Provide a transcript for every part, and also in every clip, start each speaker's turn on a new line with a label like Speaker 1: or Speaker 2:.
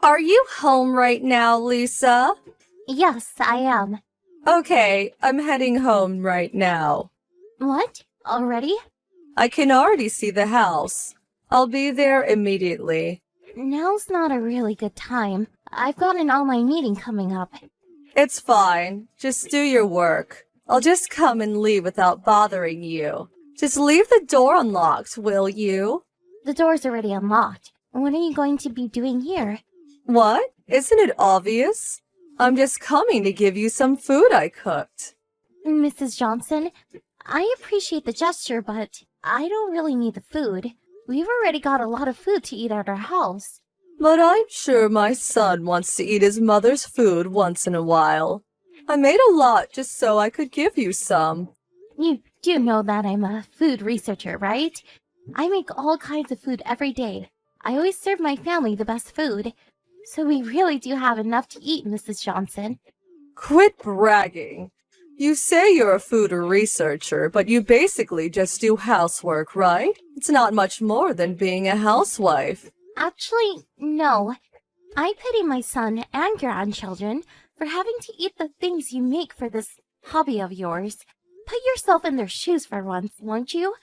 Speaker 1: Are you home right now, Lisa?
Speaker 2: Yes, I am.
Speaker 1: Okay, I'm heading home right now.
Speaker 2: What? Already?
Speaker 1: I can already see the house. I'll be there immediately.
Speaker 2: Now's not a really good time. I've got an online meeting coming up.
Speaker 1: It's fine. Just do your work. I'll just come and leave without bothering you. Just leave the door unlocked, will you?
Speaker 2: The door's already unlocked. What are you going to be doing here?
Speaker 1: What? Isn't it obvious? I'm just coming to give you some food I cooked.
Speaker 2: Mrs. Johnson, I appreciate the gesture, but I don't really need the food. We've already got a lot of food to eat at our house.
Speaker 1: But I'm sure my son wants to eat his mother's food once in a while. I made a lot just so I could give you some.
Speaker 2: You do know that I'm a food researcher, right? I make all kinds of food every day. I always serve my family the best food. So we really do have enough to eat, Mrs. Johnson.
Speaker 1: Quit bragging. You say you're a food researcher, but you basically just do housework, right? It's not much more than being a housewife.
Speaker 2: Actually, no. I pity my son and grandchildren for having to eat the things you make for this hobby of yours. Put yourself in their shoes for once, won't you?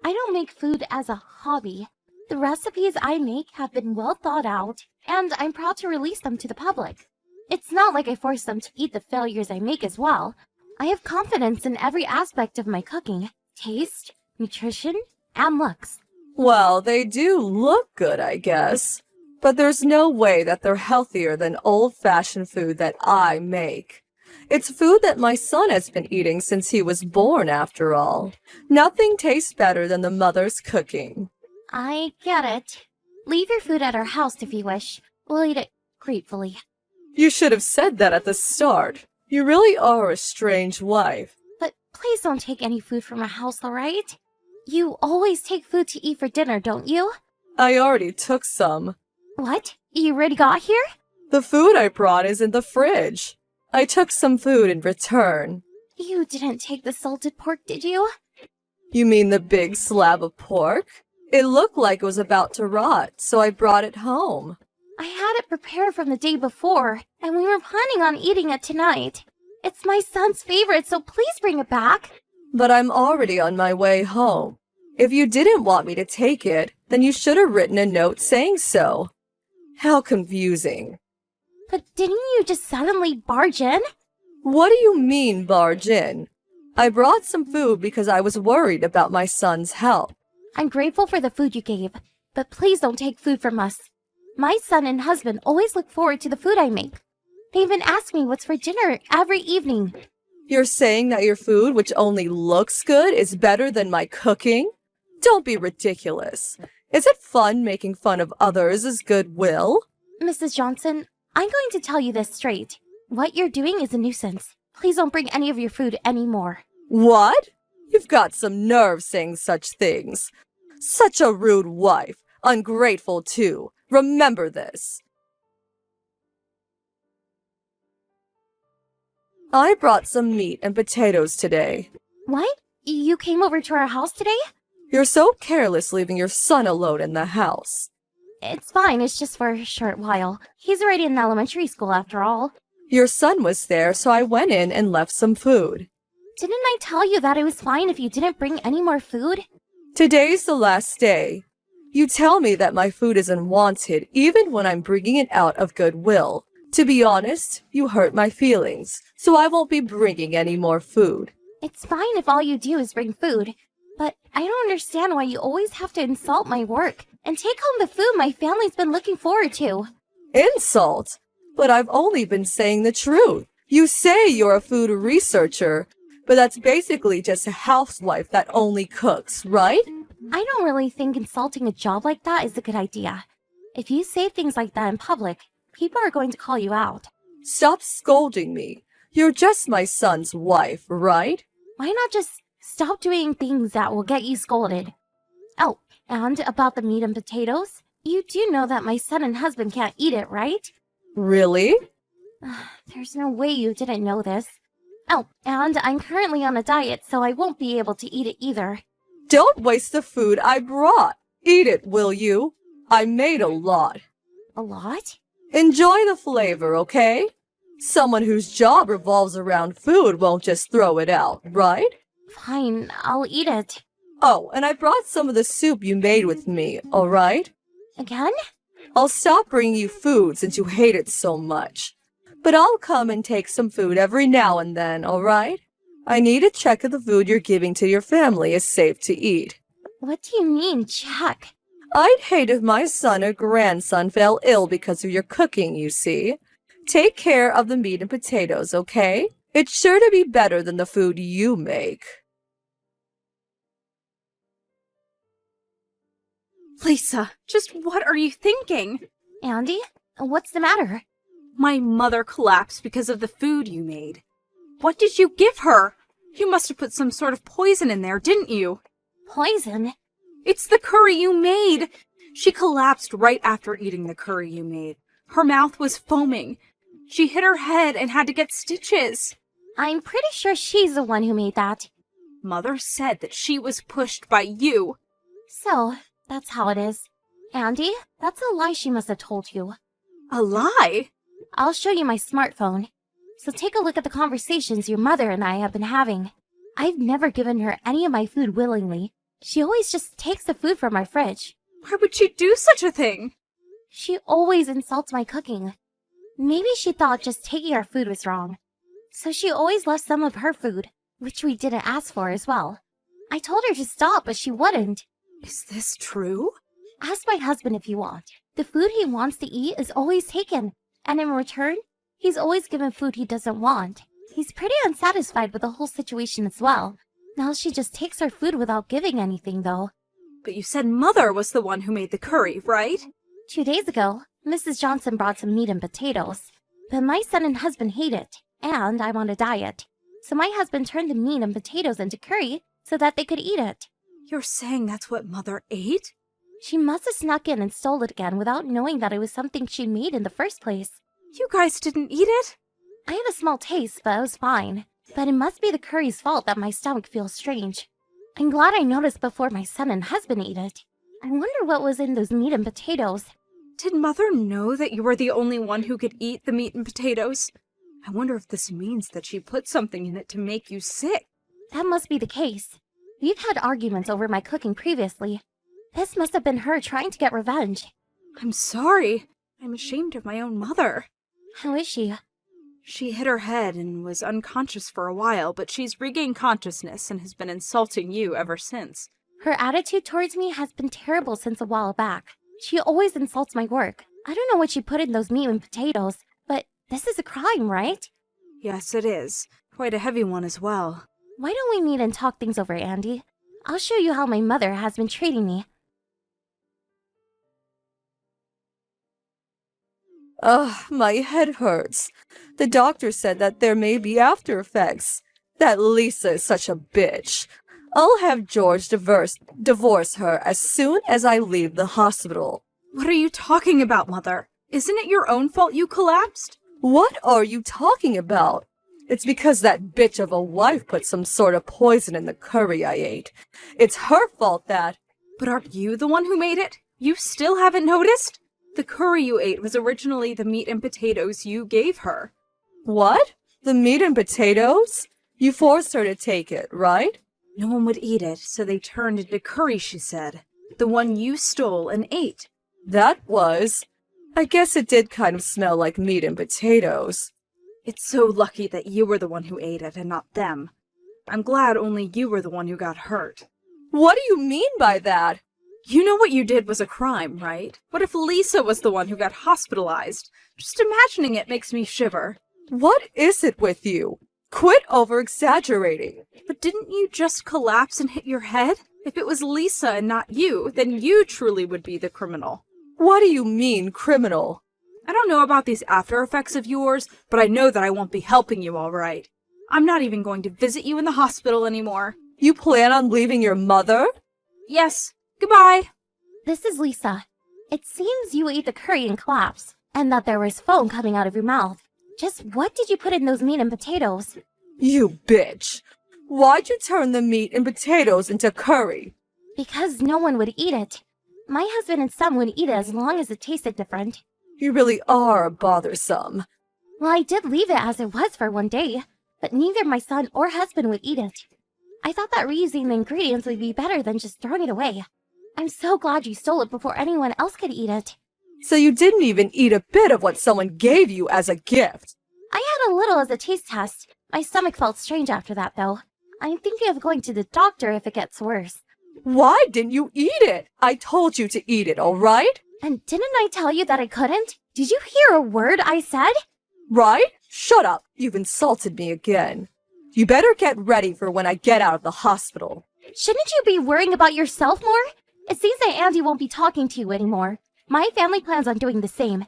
Speaker 2: I don't make food as a hobby. The recipes I make have been well thought out, and I'm proud to release them to the public. It's not like I force them to eat the failures I make as well. I have confidence in every aspect of my cooking: taste, nutrition, and looks.
Speaker 1: Well, they do look good, I guess. But there's no way that they're healthier than old-fashioned food that I make. It's food that my son has been eating since he was born, after all. Nothing tastes better than the mother's cooking.
Speaker 2: I get it. Leave your food at our house if you wish. We'll eat it gratefully.
Speaker 1: You should have said that at the start. You really are a strange wife.
Speaker 2: But please don't take any food from our house, all right? You always take food to eat for dinner, don't you?
Speaker 1: I already took some.
Speaker 2: What? You already got here?
Speaker 1: The food I brought is in the fridge. I took some food in return.
Speaker 2: You didn't take the salted pork, did you?
Speaker 1: You mean the big slab of pork? It looked like it was about to rot, so I brought it home.
Speaker 2: I had it prepared from the day before, and we were planning on eating it tonight. It's my son's favorite, so please bring it back.
Speaker 1: But I'm already on my way home. If you didn't want me to take it, then you should have written a note saying so. How confusing.
Speaker 2: But didn't you just suddenly barge in?
Speaker 1: What do you mean, barge in? I brought some food because I was worried about my son's health.
Speaker 2: I'm grateful for the food you gave, but please don't take food from us. My son and husband always look forward to the food I make. They even ask me what's for dinner every evening.
Speaker 1: You're saying that your food, which only looks good, is better than my cooking? Don't be ridiculous. Is it fun making fun of others' goodwill?
Speaker 2: Mrs. Johnson, I'm going to tell you this straight. What you're doing is a nuisance. Please don't bring any of your food anymore.
Speaker 1: What? You've got some nerve saying such things. Such a rude wife. Ungrateful, too. Remember this. I brought some meat and potatoes today.
Speaker 2: What? You came over to our house today?
Speaker 1: You're so careless leaving your son alone in the house.
Speaker 2: It's fine, it's just for a short while. He's already in elementary school after all.
Speaker 1: Your son was there, so I went in and left some food.
Speaker 2: Didn't I tell you that it was fine if you didn't bring any more food?
Speaker 1: Today's the last day. You tell me that my food is unwanted even when I'm bringing it out of goodwill. To be honest, you hurt my feelings, so I won't be bringing any more food.
Speaker 2: It's fine if all you do is bring food, but I don't understand why you always have to insult my work and take home the food my family's been looking forward to.
Speaker 1: Insult? But I've only been saying the truth. You say you're a food researcher, but that's basically just a housewife that only cooks, right?
Speaker 2: I don't really think insulting a job like that is a good idea. If you say things like that in public, people are going to call you out.
Speaker 1: Stop scolding me. You're just my son's wife, right?
Speaker 2: Why not just stop doing things that will get you scolded? Oh, and about the meat and potatoes, you do know that my son and husband can't eat it, right?
Speaker 1: Really?
Speaker 2: There's no way you didn't know this. Oh, and I'm currently on a diet, so I won't be able to eat it either.
Speaker 1: Don't waste the food I brought. Eat it, will you? I made a lot.
Speaker 2: A lot?
Speaker 1: Enjoy the flavor, okay? Someone whose job revolves around food won't just throw it out, right?
Speaker 2: Fine, I'll eat it.
Speaker 1: Oh, and I brought some of the soup you made with me, alright?
Speaker 2: Again?
Speaker 1: I'll stop bringing you food since you hate it so much. But I'll come and take some food every now and then, alright? I need to check if the food you're giving to your family is safe to eat.
Speaker 2: What do you mean, check?
Speaker 1: I'd hate if my son or grandson fell ill because of your cooking, you see. Take care of the meat and potatoes, okay? It's sure to be better than the food you make.
Speaker 3: Lisa, just what are you thinking?
Speaker 2: Andy, what's the matter?
Speaker 3: My mother collapsed because of the food you made. What did you give her? You must have put some sort of poison in there, didn't you?
Speaker 2: Poison?
Speaker 3: It's the curry you made. She collapsed right after eating the curry you made. Her mouth was foaming. She hit her head and had to get stitches.
Speaker 2: I'm pretty sure she's the one who made that.
Speaker 3: Mother said that she was pushed by you.
Speaker 2: So, that's how it is. Andy, that's a lie she must have told you.
Speaker 3: A lie?
Speaker 2: I'll show you my smartphone. So take a look at the conversations your mother and I have been having. I've never given her any of my food willingly. She always just takes the food from our fridge.
Speaker 3: Why would she do such a thing?
Speaker 2: She always insults my cooking. Maybe she thought just taking our food was wrong. So she always left some of her food, which we didn't ask for as well. I told her to stop, but she wouldn't.
Speaker 3: Is this true?
Speaker 2: Ask my husband if you want. The food he wants to eat is always taken, and in return, he's always given food he doesn't want. He's pretty unsatisfied with the whole situation as well. Now she just takes our food without giving anything, though.
Speaker 3: But you said Mother was the one who made the curry, right?
Speaker 2: 2 days ago, Mrs. Johnson brought some meat and potatoes. But my son and husband hate it, and I'm on a diet. So my husband turned the meat and potatoes into curry so that they could eat it.
Speaker 3: You're saying that's what Mother ate?
Speaker 2: She must have snuck in and stole it again without knowing that it was something she made in the first place.
Speaker 3: You guys didn't eat it?
Speaker 2: I had a small taste, but it was fine. But it must be the curry's fault that my stomach feels strange. I'm glad I noticed before my son and husband ate it. I wonder what was in those meat and potatoes.
Speaker 3: Did Mother know that you were the only one who could eat the meat and potatoes? I wonder if this means that she put something in it to make you sick.
Speaker 2: That must be the case. We've had arguments over my cooking previously. This must have been her trying to get revenge.
Speaker 3: I'm sorry. I'm ashamed of my own mother.
Speaker 2: How is she?
Speaker 3: She hit her head and was unconscious for a while, but she's regained consciousness and has been insulting you ever since.
Speaker 2: Her attitude towards me has been terrible since a while back. She always insults my work. I don't know what she put in those meat and potatoes, but this is a crime, right?
Speaker 3: Yes, it is. Quite a heavy one as well.
Speaker 2: Why don't we meet and talk things over, Andy? I'll show you how my mother has been treating me.
Speaker 1: Ugh, my head hurts. The doctor said that there may be after effects. That Lisa is such a bitch. I'll have George divorce her as soon as I leave the hospital.
Speaker 3: What are you talking about, Mother? Isn't it your own fault you collapsed?
Speaker 1: What are you talking about? It's because that bitch of a wife put some sort of poison in the curry I ate. It's her fault that...
Speaker 3: But aren't you the one who made it? You still haven't noticed? The curry you ate was originally the meat and potatoes you gave her.
Speaker 1: What? The meat and potatoes? You forced her to take it, right?
Speaker 3: No one would eat it, so they turned into curry, she said. The one you stole and ate.
Speaker 1: That was... I guess it did kind of smell like meat and potatoes.
Speaker 3: It's so lucky that you were the one who ate it and not them. I'm glad only you were the one who got hurt.
Speaker 1: What do you mean by that?
Speaker 3: You know what you did was a crime, right? What if Lisa was the one who got hospitalized? Just imagining it makes me shiver.
Speaker 1: What is it with you? Quit over-exaggerating.
Speaker 3: But didn't you just collapse and hit your head? If it was Lisa and not you, then you truly would be the criminal.
Speaker 1: What do you mean, criminal?
Speaker 3: I don't know about these after effects of yours, but I know that I won't be helping you all right. I'm not even going to visit you in the hospital anymore.
Speaker 1: You plan on leaving your mother?
Speaker 3: Yes. Goodbye.
Speaker 2: This is Lisa. It seems you ate the curry and collapsed, and that there was foam coming out of your mouth. Just what did you put in those meat and potatoes?
Speaker 1: You bitch. Why'd you turn the meat and potatoes into curry?
Speaker 2: Because no one would eat it. My husband and son would eat it as long as it tasted different.
Speaker 1: You really are bothersome.
Speaker 2: Well, I did leave it as it was for one day, but neither my son or husband would eat it. I thought that reusing the ingredients would be better than just throwing it away. I'm so glad you stole it before anyone else could eat it.
Speaker 1: So you didn't even eat a bit of what someone gave you as a gift.
Speaker 2: I had a little as a taste test. My stomach felt strange after that, though. I'm thinking of going to the doctor if it gets worse.
Speaker 1: Why didn't you eat it? I told you to eat it, all right?
Speaker 2: And didn't I tell you that I couldn't? Did you hear a word I said?
Speaker 1: Right? Shut up. You've insulted me again. You better get ready for when I get out of the hospital.
Speaker 2: Shouldn't you be worrying about yourself more? It seems that Andy won't be talking to you anymore. My family plans on doing the same.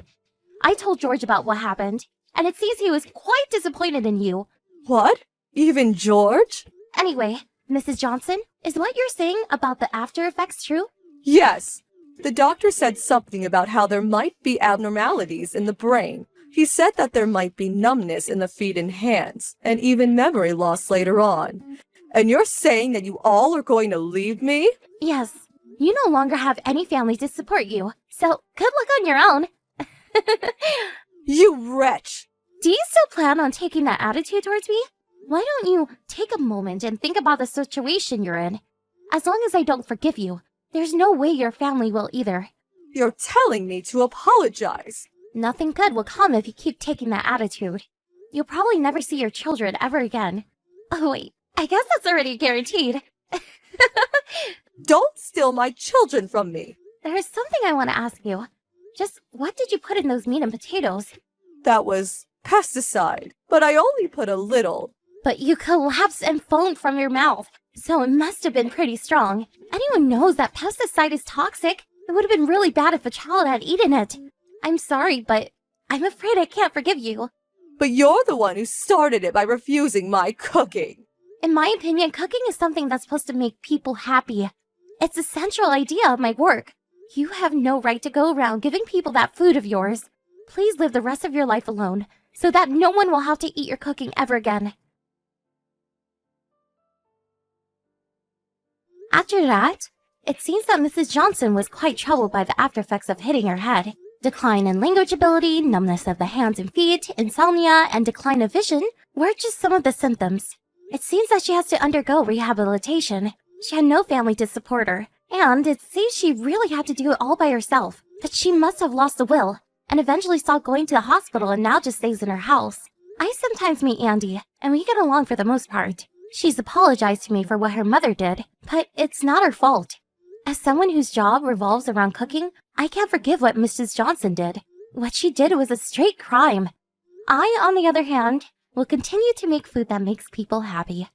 Speaker 2: I told George about what happened, and it seems he was quite disappointed in you.
Speaker 1: What? Even George?
Speaker 2: Anyway, Mrs. Johnson, is what you're saying about the after effects true?
Speaker 1: Yes. The doctor said something about how there might be abnormalities in the brain. He said that there might be numbness in the feet and hands, and even memory loss later on. And you're saying that you all are going to leave me?
Speaker 2: Yes. You no longer have any family to support you, so good luck on your own.
Speaker 1: You wretch!
Speaker 2: Do you still plan on taking that attitude towards me? Why don't you take a moment and think about the situation you're in? As long as I don't forgive you, there's no way your family will either.
Speaker 1: You're telling me to apologize.
Speaker 2: Nothing good will come if you keep taking that attitude. You'll probably never see your children ever again. Oh wait, I guess that's already guaranteed.
Speaker 1: Don't steal my children from me.
Speaker 2: There's something I want to ask you. Just what did you put in those meat and potatoes?
Speaker 1: That was pesticide, but I only put a little.
Speaker 2: But you collapsed and foamed from your mouth, so it must have been pretty strong. Anyone knows that pesticide is toxic. It would have been really bad if a child had eaten it. I'm sorry, but I'm afraid I can't forgive you.
Speaker 1: But you're the one who started it by refusing my cooking.
Speaker 2: In my opinion, cooking is something that's supposed to make people happy. It's the central idea of my work. You have no right to go around giving people that food of yours. Please live the rest of your life alone, so that no one will have to eat your cooking ever again. After that, it seems that Mrs. Johnson was quite troubled by the aftereffects of hitting her head. Decline in language ability, numbness of the hands and feet, insomnia, and decline of vision were just some of the symptoms. It seems that she has to undergo rehabilitation. She had no family to support her, and it seems she really had to do it all by herself. But she must have lost the will, and eventually stopped going to the hospital and now just stays in her house. I sometimes meet Andy, and we get along for the most part. She's apologized to me for what her mother did, but it's not her fault. As someone whose job revolves around cooking, I can't forgive what Mrs. Johnson did. What she did was a straight crime. I, on the other hand, will continue to make food that makes people happy.